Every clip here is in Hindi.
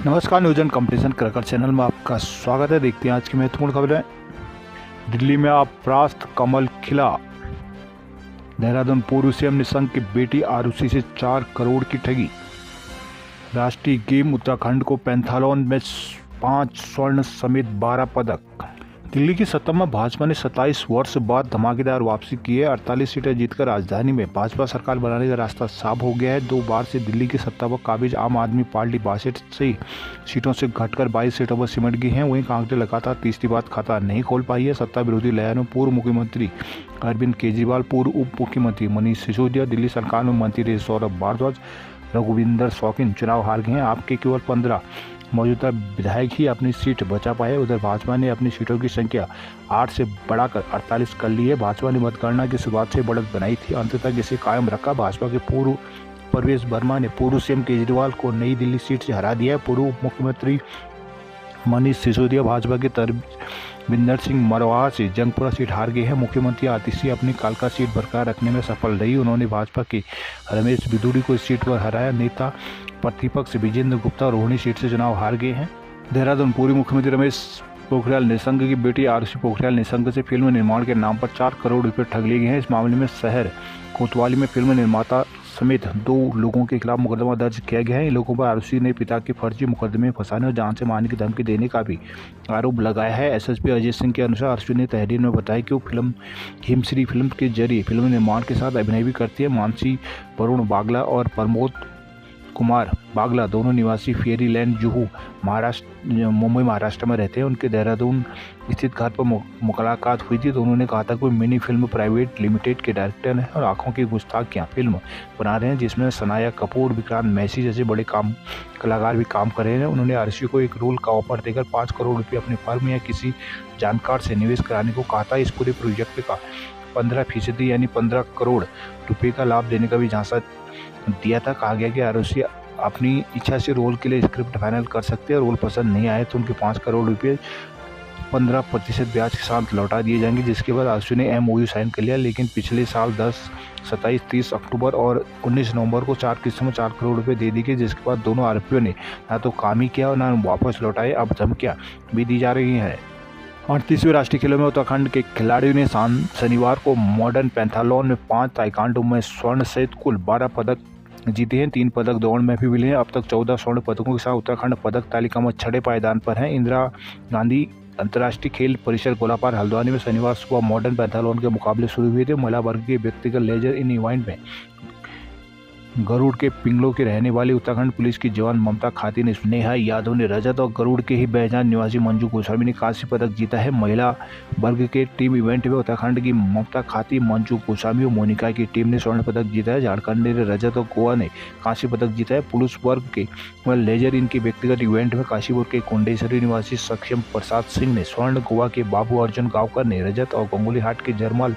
नमस्कार, news and competition cricket channel में आपका स्वागत है। देखते हैं आज की महत्वपूर्ण खबरें। दिल्ली में अपरास्त कमल खिला। देहरादून पूर्व सीएम निशंक की बेटी आरुषि से 4 करोड़ की ठगी। राष्ट्रीय गेम उत्तराखंड को पैंथालोन में 5 स्वर्ण समेत 12 पदक। दिल्ली की सत्ता में भाजपा ने 27 वर्ष बाद धमाकेदार वापसी की है। 48 सीटें जीतकर राजधानी में भाजपा सरकार बनाने का रास्ता साफ हो गया है। 2 बार से दिल्ली की सत्ता पर काबिज आम आदमी पार्टी 62 सीटों से घटकर 22 सीटों पर सिमट गई हैं। वहीं कांग्रेस लगातार तीसरी बार खाता नहीं खोल पाई है। सत्ता विरोधी लहर में पूर्व मुख्यमंत्री अरविंद केजरीवाल, पूर्व उप मुख्यमंत्री मनीष सिसोदिया, दिल्ली सरकार में मंत्री रहे सौरभ भारद्वाज, रघुविंदर शौकीन चुनाव हार गए हैं। आपके केवल 15 मौजूदा विधायक ही अपनी सीट बचा पाए। उधर भाजपा ने अपनी सीटों की संख्या 8 से बढ़ाकर 48 कर ली है। भाजपा ने मतगणना की शुरुआत से बढ़त बनाई थी, अंत तक इसे कायम रखा। भाजपा के पूर्व परवेश वर्मा ने पूर्व सीएम केजरीवाल को नई दिल्ली सीट से हरा दिया है। पूर्व मुख्यमंत्री मनीष सिसोदिया भाजपा के तरविंदर सिंह मरवाहा से जंगपुरा सीट हार गए हैं। मुख्यमंत्री आतिशी अपनी कालका सीट बरकरार रखने में सफल रही। उन्होंने भाजपा के रमेश बिधूड़ी को इस सीट पर हराया। नेता प्रतिपक्ष विजेंद्र गुप्ता रोहिणी सीट से चुनाव हार गए हैं। देहरादून पूर्व मुख्यमंत्री रमेश पोखरियाल निशंक की बेटी आरुषि पोखरियाल निशंक से फिल्म निर्माण के नाम पर 4 करोड़ रुपए ठग लिए गए हैं। इस मामले में शहर कोतवाली में फिल्म निर्माता समेत 2 लोगों के खिलाफ मुकदमा दर्ज किया गया है। इन लोगों पर आरुषि ने पिता के फर्जी मुकदमे में फंसाने और जान से मारने की धमकी देने का भी आरोप लगाया है। एसएसपी अजय सिंह के अनुसार आरुषि ने तहरीर में बताया कि वो फिल्म हिमश्री फिल्म के जरिए फिल्म निर्माण के साथ अभिनय भी करती है। मानसी वरुण बागला और प्रमोद कुमार बागला दोनों निवासी फेरीलैंड जुहू मुंबई महाराष्ट्र में रहते हैं। उनके देहरादून स्थित घर पर मुलाकात हुई थी तो उन्होंने कहा था कि मिनी फिल्म प्राइवेट लिमिटेड के डायरेक्टर हैं और आंखों की गुस्ताखियां फिल्म बना रहे हैं, जिसमें सनाया कपूर, विक्रांत मैसी जैसे बड़े कलाकार भी काम कर रहे हैं। उन्होंने आरुषि को एक रोल का ऑफर देकर 5 करोड़ रुपये अपनी फर्म या किसी जानकार से निवेश कराने को कहा था। इस पूरे प्रोजेक्ट का 15% यानी 15 करोड़ रुपये का लाभ देने का भी झांसा दिया था। कहा गया कि आरुषि अपनी इच्छा से रोल के लिए स्क्रिप्ट फाइनल कर सकते हैं। रोल पसंद नहीं आए तो उनके 5 करोड़ रुपये 15% ब्याज के साथ लौटा दिए जाएंगे, जिसके बाद आरुषि ने MOU साइन कर लिया। लेकिन पिछले साल 10, 27, 30 अक्टूबर और 19 नवंबर को 4 किस्तों में 4 करोड़ रुपये दे दी गई, जिसके बाद दोनों आरोपियों ने ना तो काम ही किया और ना वापस लौटाए। अब धमकियाँ भी दी जा रही हैं। 38वें राष्ट्रीय खेलों में उत्तराखंड के खिलाड़ियों ने शनिवार को मॉडर्न पैंथालोन में 5 ताइक्वांडो में स्वर्ण सहित कुल 12 पदक जीते हैं। 3 पदक दौड़ में भी मिले हैं। अब तक 14 स्वर्ण पदकों के साथ उत्तराखंड पदक तालिका में 6ठे पायदान पर है। इंदिरा गांधी अंतर्राष्ट्रीय खेल परिसर गोलापार हल्द्वानी में शनिवार सुबह मॉडर्न पैंथालोन के मुकाबले शुरू हुए थे। महिला वर्ग के व्यक्तिगत लेजर इन इवेंट में गरुड़ के पिंगलों के रहने वाली उत्तराखंड पुलिस की जवान ममता खाती ने, स्नेहा यादव ने रजत और गरुड़ के ही बेजान निवासी मंजू गोस्वामी ने कांस्य पदक जीता है। महिला वर्ग के टीम इवेंट में उत्तराखंड की ममता खाती, मंजू गोस्वामी और मोनिका की टीम ने स्वर्ण पदक जीता है। झारखंड ने रजत और गोवा ने कांस्य पदक जीता है। पुरुष वर्ग के लेजर इन के व्यक्तिगत इवेंट में काशीपुर के कुंडेश्वरी निवासी सक्षम प्रसाद सिंह ने स्वर्ण, गोवा के बाबू अर्जुन गांवकर ने रजत और गंगोलीहाट के जरमल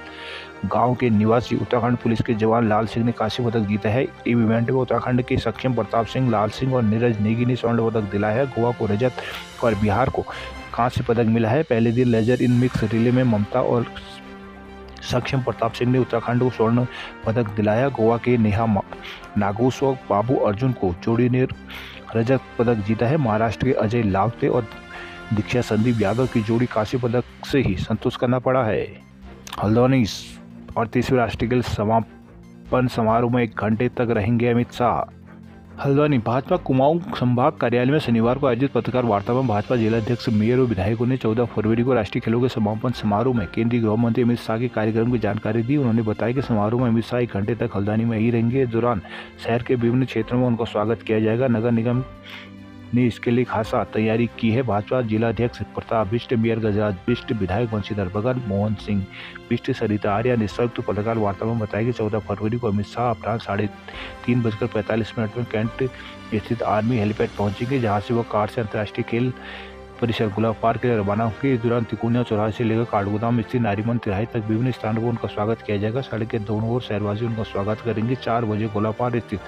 गांव के निवासी उत्तराखंड पुलिस के जवान लाल सिंह ने कांस्य पदक जीता है। इवेंट में उत्तराखंड के सक्षम प्रताप सिंह, लाल सिंह और नीरज नेगी ने स्वर्ण पदक दिलाया है। गोवा को रजत और बिहार को कांस्य पदक मिला है। पहले दिन लेजर इन मिक्स रिले में ममता और सक्षम प्रताप सिंह ने उत्तराखंड को स्वर्ण पदक दिलाया। गोवा के नेहा नागूस और बाबू अर्जुन को जोड़ी ने रजत पदक जीता है। महाराष्ट्र के अजय लावते और दीक्षा संदीप यादव की जोड़ी कांस्य पदक से ही संतुष्ट करना पड़ा है। हल्द्वानी 38वें राष्ट्रीय खेल समापन समारोह में 1 घंटे तक रहेंगे अमित शाह। हल्द्वानी भाजपा कुमाऊं संभाग कार्यालय में शनिवार को आयोजित पत्रकार वार्ता में भाजपा जिलाध्यक्ष, मेयर और विधायकों ने 14 फरवरी को राष्ट्रीय खेलों के समापन समारोह में केंद्रीय गृह मंत्री अमित शाह के कार्यक्रम की जानकारी दी। उन्होंने बताया कि समारोह में अमित शाह 1 घंटे तक हल्द्वानी में ही रहेंगे। इस दौरान शहर के विभिन्न क्षेत्रों में उनका स्वागत किया जाएगा। नगर निगम ने इसके लिए खासा तैयारी की है। भाजपा जिलाध्यक्ष प्रताप बिष्ट, मेयर गजराज बिष्ट, विधायक वंशीधर भगत, मोहन सिंह बिष्ट, सरिता आर्या ने संयुक्त पत्रकार वार्ता में बताया कि 14 फरवरी को अमित शाह अपराह्न 3:45 में कैंट स्थित आर्मी हेलीपैड पहुंचेंगे, जहां से वह कार से अंतर्राष्ट्रीय खेल परिसर गुलाब पार्क के लिए रवाना होंगे। इस दौरान तिकोनिया चौराहे से लेकर काठगोदाम स्थित नारीमन तिराहे तक विभिन्न स्थानों पर उनका स्वागत किया जाएगा। सड़क के दोनों ओर शहरवासी उनका स्वागत करेंगे। 4 बजे गुलाब पार्क स्थित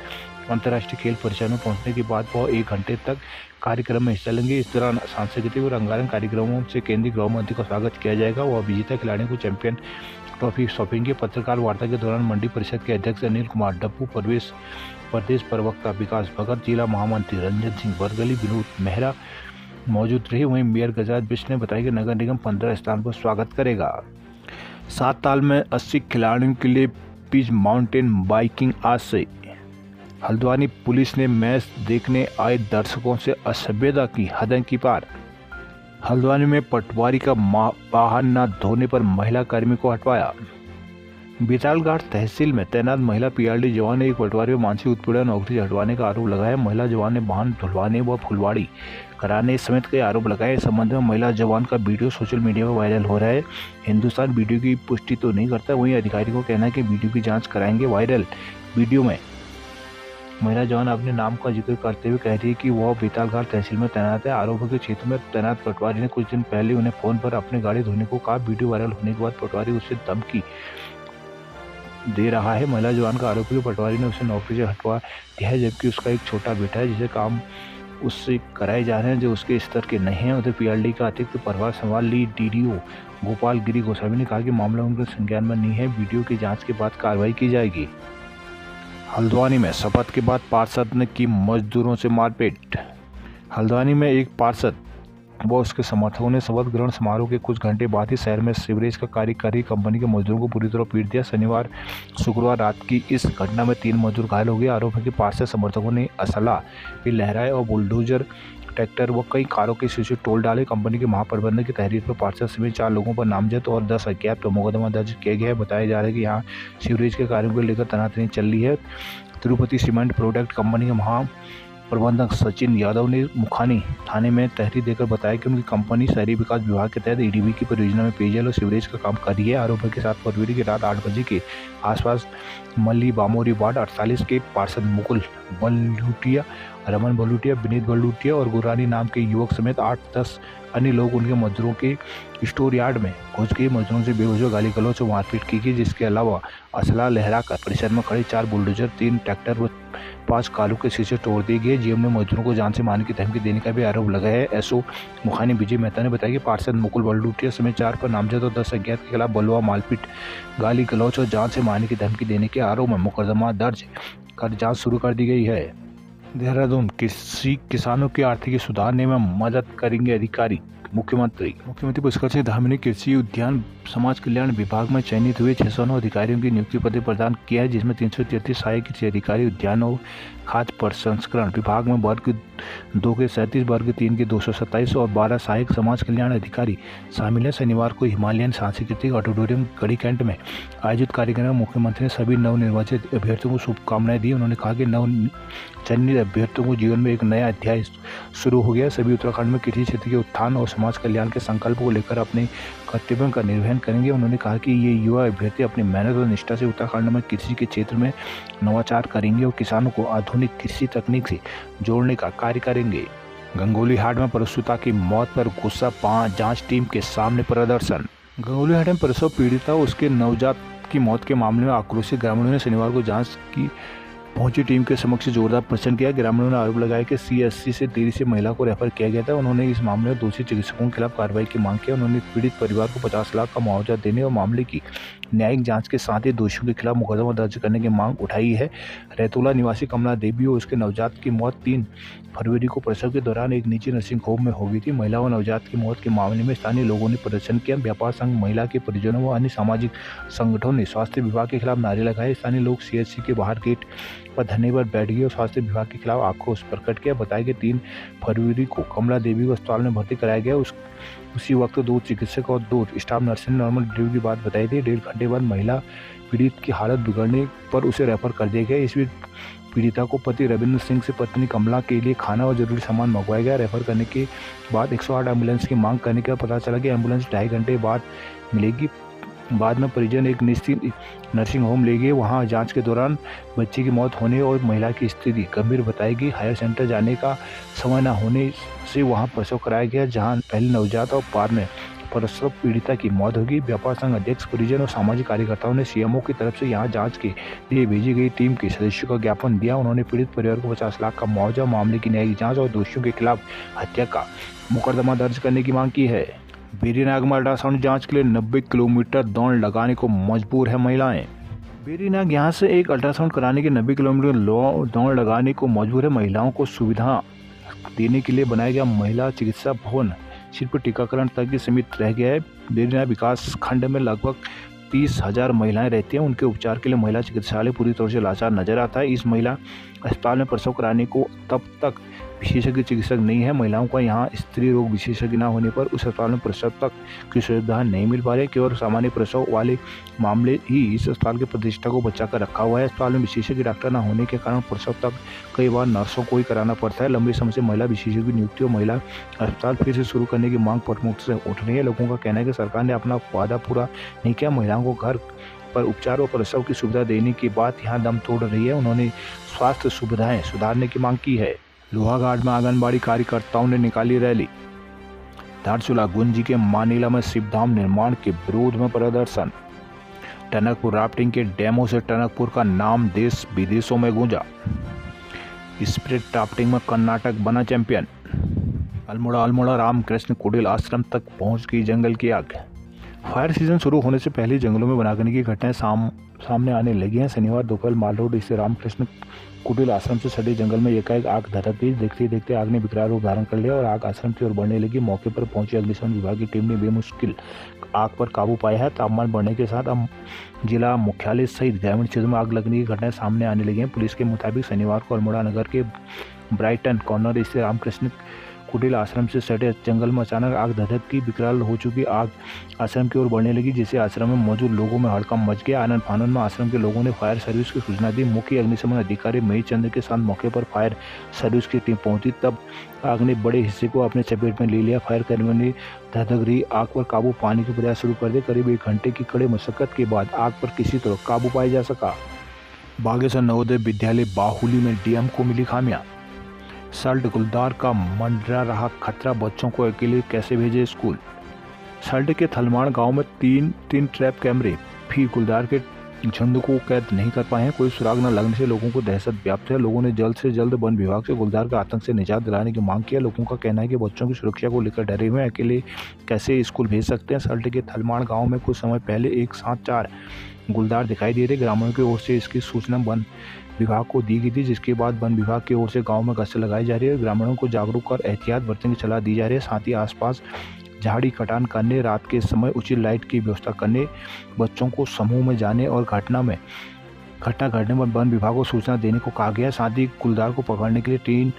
अंतर्राष्ट्रीय खेल परिसर में पहुंचने के बाद वह 1 घंटे तक कार्यक्रम में हिस्सा लेंगे। इस दौरान सांस्कृतिक और रंगारंग कार्यक्रमों से केंद्रीय गृह मंत्री का स्वागत किया जाएगा। वह विजेता खिलाड़ियों को चैंपियन ट्रॉफी सौंपेंगे। पत्रकार वार्ता के दौरान मंडी परिषद के अध्यक्ष अनिल कुमार डप्पू, प्रवेश प्रदेश प्रवक्ता विकास भगत, जिला महामंत्री रंजन सिंह बरगली, विनोद मेहरा मौजूद रहे। वहीं मेयर गजराज बिष्ट ने बताया कि नगर निगम 15 स्थान पर स्वागत करेगा। 7 ताल में 80 खिलाड़ियों के लिए पिच माउंटेन बाइकिंग आज से। हल्द्वानी पुलिस ने मैच देखने आए दर्शकों से असभ्यता की हदें की पार। हल्द्वानी में पटवारी का वाहन न धोने पर महिला कर्मी को हटवाया। बेतालघाट तहसील में तैनात महिला पीआरडी जवान ने एक पटवारी को मानसिक उत्पीड़न नौकरी से हटवाने का आरोप लगाया। महिला जवान ने वाहन धुलवाने व फुलवाड़ी कराने समेत कई आरोप लगाए। इस संबंध में महिला जवान का वीडियो सोशल मीडिया पर वायरल हो रहा है। हिंदुस्तान वीडियो की पुष्टि तो नहीं करता, वहीं अधिकारी को कहना है कि वीडियो की जाँच कराएंगे। वायरल वीडियो में महिला जवान अपने नाम का जिक्र करते हुए कह रही है कि वह बेतालघाट तहसील में तैनात है। आरोपों के क्षेत्र में तैनात पटवारी ने कुछ दिन पहले उन्हें फोन पर अपनी गाड़ी धोने को कहा। वीडियो वायरल होने के बाद पटवारी उससे धमकी दे रहा है। महिला जवान का आरोप है कि पटवारी ने उसे नौकरी से हटवा दिया है, जबकि उसका एक छोटा बेटा है जिसे काम उससे कराए जा रहे हैं जो उसके स्तर के नहीं हैं। उधर पीआरडी का अतिरिक्त प्रभार संभाल ली डीडीओ गोपाल गिरी गोस्वामी ने कहा कि मामला उनके संज्ञान में नहीं है, वीडियो की जाँच के बाद कार्रवाई की जाएगी। हल्द्वानी में शपथ के बाद पार्षद ने की मजदूरों से मारपीट। हल्द्वानी में एक पार्षद व उसके समर्थकों ने शपथ ग्रहण समारोह के कुछ घंटे बाद ही शहर में सीवरेज का कार्य कर रही कंपनी के मजदूरों को पूरी तरह पीट दिया। शुक्रवार रात की इस घटना में 3 मजदूर घायल हो गए। आरोप है कि पार्षद समर्थकों ने असला भी लहराए और बुलडोजर, ट्रैक्टर व कई कारों के शीशे तोड़ डाले। कंपनी के महाप्रबंधक की तहरीर पर पार्षद समेत 4 लोगों पर नामजद और 10 अज्ञात पर मुकदमा दर्ज किया गया है। बताया जा रहा है कि यहाँ सीवरेज के कार्यों को लेकर तनातनी चल रही है। तिरुपति सीमेंट प्रोडक्ट कंपनी के महाप्रबंधक सचिन यादव ने मुखानी थाने में तहरीर देकर बताया कि उनकी कंपनी शहरी विकास विभाग के तहत ईडीबी की परियोजना में पेयजल और सीवरेज का काम कर रही है। आरोप है कि 7 फरवरी की रात 8 बजे के आसपास मल्ली बामोरी वार्ड 48 के पार्षद मुकुल बलूटिया, रमन बलूटिया, विनीत बलूटिया और गुरानी नाम के युवक समेत 8-10 अन्य लोग उनके मजदूरों के स्टोर यार्ड में घुस गए। मजदूरों से बेवजह गाली गलौज और मारपीट की गई, जिसके अलावा असला लहराकर परिसर में खड़े 4 बुलडोजर, 3 ट्रैक्टर व 5 कारों के शीशे तोड़ दिए गए। जीएम ने मजदूरों को जान से मारने की धमकी देने का भी आरोप लगाया है। एसओ मुखानी विजय मेहता ने बताया कि पार्षद मुकुल बलूटिया समेत 4 पर नामजद और 10 अज्ञात के खिलाफ बलवा, मारपीट, गाली गलौज और जान से मारने की धमकी देने के आरोप में मुकदमा दर्ज कर जाँच शुरू कर दी गई है। देहरादून किसानों की आर्थिक सुधारने में मदद करेंगे अधिकारी। मुख्यमंत्री पुष्कर सिंह धामी ने कृषि उद्यान समाज कल्याण विभाग में चयनित हुए 609 अधिकारियों की नियुक्ति पत्र प्रदान किया है, जिसमें 333 सहायक कृषि अधिकारी, उद्यान और खाद्य प्रसंस्करण विभाग में वर्ग 2 के 37, वर्ग 3 के 227 और 12 सहायक समाज कल्याण अधिकारी शामिल हैं। शनिवार को हिमालयन सांस्कृतिक ऑडिटोरियम गढ़ी कैंट में आयोजित कार्यक्रम में मुख्यमंत्री ने सभी नवनिर्वाचित अभ्यर्थियों को शुभकामनाएं दी। उन्होंने कहा कि नवचयनित अभ्यर्थियों को जीवन में एक नया अध्याय शुरू हो गया। सभी उत्तराखंड में कृषि क्षेत्र के उत्थान और समाज कल्याण के संकल्प को लेकर अपने कर्तव्यों का निर्वहन करेंगे। उन्होंने कहा कि ये युवा अभ्यर्थी अपनी मेहनत और निष्ठा से उत्तराखंड में कृषि के क्षेत्र में नवाचार करेंगे और किसानों को आधुनिक कृषि तकनीक से जोड़ने का कार्य करेंगे। गंगोली हाट में प्रसूता की मौत पर गुस्सा, 5 जांच टीम के सामने प्रदर्शन। गंगोली हाट में प्रसव पीड़िता उसके नवजात की मौत के मामले में आक्रोशित ग्रामीणों ने शनिवार को जांच की पहुंची टीम के समक्ष जोरदार प्रदर्शन किया। ग्रामीणों ने आरोप लगाया कि सीएससी से देरी से महिला को रेफर किया गया था। उन्होंने इस मामले में दोषी चिकित्सकों के खिलाफ कार्रवाई की मांग की। उन्होंने पीड़ित परिवार को 50 लाख का मुआवजा देने और मामले की न्यायिक जांच के साथ ही दोषियों के खिलाफ मुकदमा दर्ज करने की मांग उठाई है। रैतोला निवासी कमला देवी और उसके नवजात की मौत 3 फरवरी को प्रसव के दौरान एक निजी नर्सिंग होम में हो गई थी। महिला और नवजात की मौत के मामले में स्थानीय लोगों ने प्रदर्शन किया। व्यापार संघ, महिला के परिजनों व अन्य सामाजिक संगठनों ने स्वास्थ्य विभाग के खिलाफ नारे लगाए। स्थानीय लोग सीएचसी के बाहर गेट पर धरने पर बैठ गए और स्वास्थ्य विभाग के खिलाफ आक्रोश प्रकट किया। बताया कि 3 फरवरी को कमला देवी को अस्पताल में भर्ती कराया गया। उसी वक्त 2 चिकित्सक और 2 स्टाफ नर्स ने नॉर्मल डिलीवरी की बात बताई थी। 1.5 घंटे बाद महिला पीड़ित की हालत बिगड़ने पर उसे रेफर कर दिया गया। इस बीच पीड़िता को पति रविंद्र सिंह से पत्नी कमला के लिए खाना और जरूरी सामान मंगवाया गया। रेफर करने के बाद 108 एम्बुलेंस की मांग करने के बाद पता चला कि एम्बुलेंस 2.5 घंटे बाद मिलेगी। बाद में परिजन एक निश्चित नर्सिंग होम ले गए। वहां जांच के दौरान बच्चे की मौत होने और महिला की स्थिति गंभीर बताई गई। हायर सेंटर जाने का समय न होने से वहां प्रसव कराया गया, जहां पहले नवजात और बाद में प्रसव पीड़िता की मौत होगी। व्यापार संघ अध्यक्ष, परिजन और सामाजिक कार्यकर्ताओं ने सीएमओ की तरफ से यहां जांच के लिए भेजी गई टीम के सदस्यों को ज्ञापन दिया। उन्होंने पीड़ित परिवार को 50 लाख का मुआवजा, मामले की न्यायिक जांच और दोषियों के खिलाफ हत्या का मुकदमा दर्ज करने की मांग की है। वेरीनाग में अल्ट्रासाउंड जांच के लिए 90 किलोमीटर दौड़ लगाने को मजबूर है महिलाएं। बेरीनाग यहाँ से एक अल्ट्रासाउंड कराने के 90 किलोमीटर दौड़ लगाने को मजबूर है। महिलाओं को सुविधा देने के लिए बनाया गया महिला चिकित्सा भवन सिर्फ टीकाकरण तक ही सीमित रह गया है। बेरीनाग विकास खंड में लगभग 30,000 महिलाएं रहती हैं। उनके उपचार के लिए महिला चिकित्सालय पूरी तरह से लाचार नजर आता है। इस महिला अस्पताल में प्रसव कराने को तब तक विशेषज्ञ चिकित्सक नहीं है। महिलाओं का यहाँ स्त्री रोग विशेषज्ञ न होने पर उस अस्पताल में प्रसव तक की सुविधा नहीं मिल पा रही। केवल सामान्य प्रसव वाले मामले ही इस अस्पताल की प्रतिष्ठा को बचा कर रखा हुआ है। अस्पताल में विशेषज्ञ डॉक्टर न होने के कारण प्रसव तक कई बार नर्सों को ही कराना पड़ता है। लंबे समय से महिला विशेषज्ञ नियुक्ति और महिला अस्पताल फिर से शुरू करने की मांग प्रमुख से उठ रही है। लोगों का कहना है कि सरकार ने अपना वादा पूरा नहीं किया। महिलाओं को घर पर उपचार और प्रसव की सुविधा देने की बात यहाँ दम तोड़ रही है। उन्होंने स्वास्थ्य सुविधाएं सुधारने की मांग की है। लोहाघाट में आंगनबाड़ी कार्यकर्ताओं ने निकाली रैली। धारचूला गुंजी के मानीला में शिवधाम निर्माण के विरोध में प्रदर्शन। टनकपुर राफ्टिंग के डेमो से टनकपुर का नाम देश विदेशों में गूंजा। स्प्रिट राफ्टिंग में कर्नाटक बना चैंपियन। अल्मोड़ा रामकृष्ण कुटील आश्रम तक पहुंच गई जंगल की आग। फायर सीजन शुरू होने से पहले जंगलों में बनाने की घटनाएं सामने आने लगी हैं। शनिवार दोपहर माल रोड स्थित रामकृष्ण कुटील आश्रम से सटे जंगल में एकाएक आग धधक गई। देखते देखते आग ने विकराल रूप धारण कर लिया और आग आश्रम की ओर बढ़ने लगी। मौके पर पहुंची अग्निशमन विभाग की टीम ने बेमुश्किल आग पर काबू पाया है। तापमान बढ़ने के साथ अब जिला मुख्यालय सहित ग्रामीण क्षेत्रों में आग लगने की घटनाएं सामने आने लगी हैं। पुलिस के मुताबिक शनिवार को अल्मोड़ा नगर के ब्राइटन कॉर्नर स्थित रामकृष्ण कुटील आश्रम से सटे जंगल में अचानक आग धधक की। विकराल हो चुकी आग आश्रम की ओर बढ़ने लगी, जिससे आश्रम में मौजूद लोगों में हड़कंप मच गया। आनंद फानन में आश्रम के लोगों ने फायर सर्विस की सूचना दी। मुख्य अग्निशमन अधिकारी महेश चंद्र के साथ मौके पर फायर सर्विस की टीम पहुंची, तब आग ने बड़े हिस्से को अपने चपेट में ले लिया। फायर कर्मियों ने धधक रही आग पर काबू पाने के प्रयास शुरू कर दिए। करीब 1 घंटे की कड़े मशक्कत के बाद आग पर किसी तरह काबू पाया जा सका। बागेश्वर नवोदय विद्यालय बाहुली में डीएम को मिली खामियां। सल्ट गुलदार का मंडरा रहा खतरा, बच्चों को अकेले कैसे भेजे स्कूल। सल्ट के थलमाण गांव में तीन ट्रैप कैमरे भी गुलदार के झुंड को कैद नहीं कर पाए हैं। कोई सुराग न लगने से लोगों को दहशत व्याप्त है। लोगों ने जल्द से जल्द वन विभाग से गुलदार के आतंक से निजात दिलाने की मांग की है। लोगों का कहना है कि बच्चों की सुरक्षा को लेकर डरे हुए हैं, अकेले कैसे स्कूल भेज सकते हैं। सल्ट के थलमाण गाँव में कुछ समय पहले एक साथ 4 गुलदार दिखाई दे रहे। ग्रामीणों की ओर से इसकी सूचना वन विभाग को दी गई थी, जिसके बाद वन विभाग की ओर से गांव में गश्त लगाई जा रही है। ग्रामीणों को जागरूक कर एहतियात बरतने की सलाह दी जा रही है। साथ ही आसपास झाड़ी कटान करने, रात के समय उचित लाइट की व्यवस्था करने, बच्चों को समूह में जाने और घटना घटने पर वन विभाग को सूचना देने को कहा गया है। साथ ही गुलदार को पकड़ने के लिए 3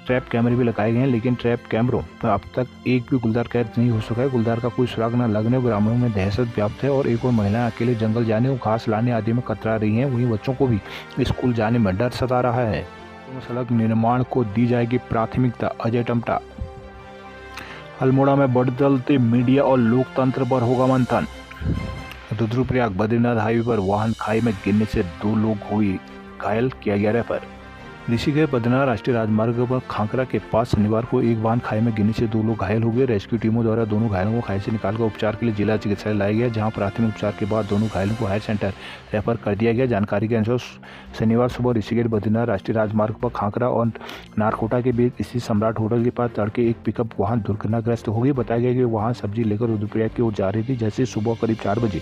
ट्रैप कैमरे भी लगाए गए हैं, लेकिन ट्रैप कैमरों पर अब तक एक भी गुलदार कैद नहीं हो सका है। गुलदार का कोई सुराग न लगने ग्रामीणों में दहशत व्याप्त है और एक और महिलाएं अकेले जंगल जाने और घास लाने आदि में कतरा रही हैं। वहीं बच्चों को भी स्कूल जाने में डर सता रहा है। सड़क निर्माण को दी जाएगी प्राथमिकता, अजय टमटा। अल्मोड़ा में बदलते मीडिया और लोकतंत्र पर होगा मंथन। रुद्रप्रयाग बद्रीनाथ हाईवे पर वाहन खाई में गिरने से 2 लोग हुए घायल, किया गया रेफर। ऋषिकेश बद्रीनाथ राष्ट्रीय राजमार्ग पर खांकरा के पास शनिवार को एक वाहन खाई में गिरने से 2 लोग घायल हो गए। रेस्क्यू टीमों द्वारा दोनों घायलों को खाई से निकालकर उपचार के लिए जिला चिकित्सालय लाया गया, जहां प्राथमिक उपचार के बाद दोनों घायलों को हायर सेंटर रेफर कर दिया गया। जानकारी के अनुसार शनिवार सुबह ऋषिकेश बद्रीनाथ राष्ट्रीय राजमार्ग पर खांकरा और नारकोटा के बीच स्थित सम्राट होटल के पास तड़के एक पिकअप वाहन दुर्घटनाग्रस्त हो गई। बताया गया कि वाहन सब्जी लेकर रुद्रप्रयाग की ओर जा रही थी। जैसे सुबह करीब 4 बजे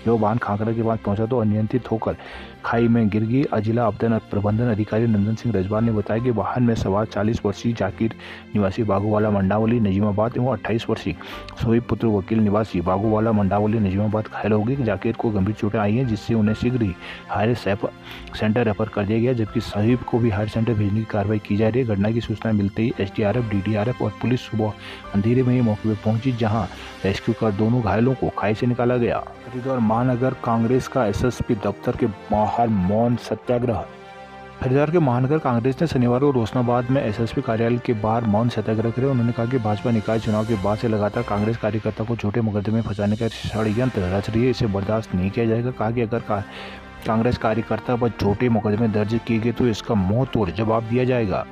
यह वाहन खांकरा के पास पहुंचा तो अनियंत्रित होकर खाई में गिर गई। जिला आपदा प्रबंधन अधिकारी नंदन सिंह रजवान ने बताया कि वाहन में सवार 40 वर्षीय जाकिर निवासी बागूवाला मंडावली नजीमाबाद एवं 28 वर्षीय सोई पुत्र वकील निवासी बागूवाला मंडावली नजीमाबाद घायल हो गए। जाकिर को गंभीर चोटें आई हैं, जिससे उन्हें शीघ्र ही हायर सेंटर रेफर कर दिया गया, जबकि सहीब को भी हायर सेंटर भेजने की कार्रवाई की जा रही है। घटना की सूचना मिलते ही एसडीआरएफ, डीडीआरएफ और पुलिस सुबह अंधेरे में ही मौके पर पहुंची, जहां रेस्क्यू कर दोनों घायलों को खाई से निकाला गया। हरिद्वार महानगर कांग्रेस का एसएसपी दफ्तर के बाहर मौन सत्याग्रह। हरिद्वार के महानगर कांग्रेस ने शनिवार को रोशनाबाद में एसएसपी कार्यालय के बाहर मौन सत्याग्रह किया। उन्होंने कहा कि भाजपा निकाय चुनाव के बाद से लगातार कांग्रेस कार्यकर्ता को झूठे मुकदमे में फंसाने का षड्यंत्र रच रही है, इसे बर्दाश्त नहीं किया जाएगा। कहा कि अगर कांग्रेस कार्यकर्ता पर झूठे मुकदमे दर्ज किए गए तो इसका मुंह तोड़ जवाब दिया जाएगा।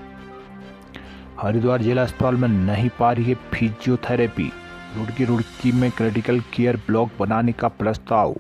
हरिद्वार जिला अस्पताल में नहीं पा रही है फिजियोथेरेपी। रुड़की में क्रिटिकल केयर ब्लॉक बनाने का प्रस्ताव।